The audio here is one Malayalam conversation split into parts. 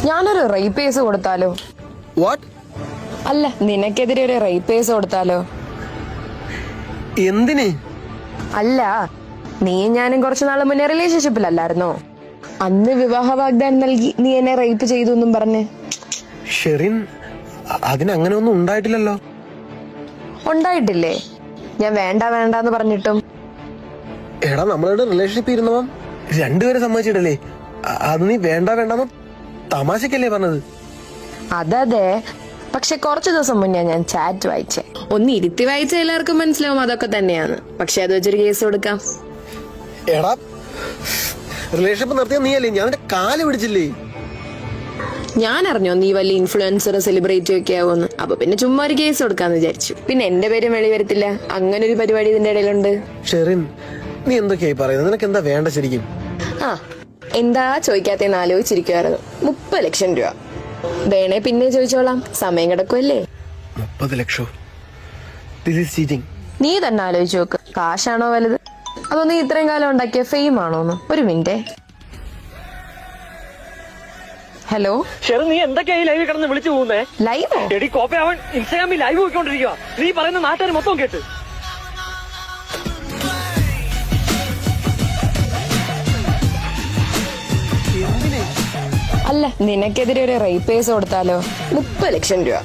ഞാനൊരു റേപ്പ് കേസ് കൊടുത്താലോ? വാട്ട്? അല്ല, നിനക്കെതിരെ ഒരു റേപ്പ് കേസ് കൊടുത്താലോ? എന്തിന്? അല്ല, നീയും ഞാനും കുറച്ചു നാൾ മുന്നേ റിലേഷൻഷിപ്പിലല്ലായിരുന്നോ? അന്ന് വിവാഹ വാഗ്ദാനം നൽകി നീ എന്നെ റേപ്പ് ചെയ്തു എന്നും പറഞ്ഞ്. ഷെറിൻ, അതിനങ്ങനെ ഒന്നും ഉണ്ടായിട്ടില്ലല്ലോ. ഉണ്ടായിട്ടില്ലേ? ഞാൻ വേണ്ട വേണ്ടെന്ന് പറഞ്ഞിട്ടും. എടാ, നമ്മളുടെ റിലേഷൻഷിപ്പ് ഇരുന്നവൻ രണ്ടുപേരെ സമ്മതിച്ചിട്ടല്ലേ? അത് നീ വേണ്ട വേണ്ടെന്ന് തമാശക്കല്ലേ പറഞ്ഞത്? അതെ, പക്ഷെ കുറച്ചു ദിവസം മുന്നേ ഞാൻ ചാറ്റ് വായിച്ചേ. ഒന്ന് ഇരുത്തി വായിച്ച എല്ലാവർക്കും മനസ്സിലാവും അതൊക്കെ തന്നെയാണ്. പക്ഷെ അത് വെച്ചൊരു കേസ് കൊടുക്കാം. എടാ, റിലേഷൻഷിപ്പ് നിർത്തിയ നീയല്ലേ? ഞാൻ നിന്റെ കാല് പിടിച്ചില്ലേ? ഞാൻ അറിഞ്ഞോ നീ വലിയ ഇൻഫ്ലുവൻസർ സെലിബ്രിറ്റി ഒക്കെ ആവുമെന്ന്. അപ്പൊ പിന്നെ ചുമ്മാ ഒരു കേസ് കൊടുക്കാന്ന് വിചാരിച്ചു. പിന്നെ എന്റെ പേരും വെളി വരത്തില്ല. അങ്ങനെ ഒരു പരിപാടി ഇതിന്റെ ഇടയിലുണ്ട്. ഷെറിൻ, നീ എന്തൊക്കെയായി പറയുന്നത്? നിനക്ക് എന്താ വേണ്ട ശരിക്കും? ആ, എന്താ ചോദിക്കാത്തേന്ന് ആലോചിച്ചിരിക്കുവായിരുന്നു. 30 ലക്ഷം രൂപ വേണേ പിന്നെ ചോദിച്ചോളാം, സമയം കിടക്കുമല്ലേ. 30 ലക്ഷം? This is cheating. നീ തന്നെ ആലോചിച്ച് നോക്ക്, കാശാണോ വലുത് അതോ നീ ഇത്രയും കാലം ഉണ്ടാക്കിയ ഫെയിം ആണോന്ന്? ഒരു മിനിറ്റ്. ഹലോ ഷെറിൻ, നീ എന്തൊക്കെയായി ലൈവിൽ കിടന്ന് വിളിച്ചു പോകുന്നേ? ലൈവോ? എടി കോപ്പ, അവൻ ഇൻസ്റ്റാഗ്രാമിൽ ലൈവ് പോയിക്കൊണ്ടിരിക്കുക. നീ പറയുന്ന നാട്ടുകാർ മൊത്തം കേട്ട്. അല്ല, നിനക്കെതിരെ ഒരു റേപ്പ് കേസ് കൊടുത്താലോ? 30 ലക്ഷം രൂപ.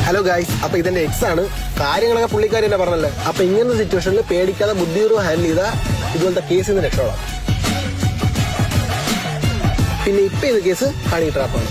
ഹലോ ഗൈസ്, അപ്പൊ ഇതെന്റെ എക്സ് ആണ്. കാര്യങ്ങളൊക്കെ പുള്ളിക്കാരി തന്നെ പറഞ്ഞല്ലേ. അപ്പൊ ഇങ്ങനത്തെ സിറ്റുവേഷനിൽ പേടിക്കാതെ ബുദ്ധിപൂർവ്വം ഹാൻഡിൽ ചെയ്താൽ ഇതുപോലത്തെ കേസിൽ നിന്ന് രക്ഷപ്പെടാം. പിന്നെ ഇപ്പൊ ഇത് കേസ് ഹണി ട്രാപ്പാണ്.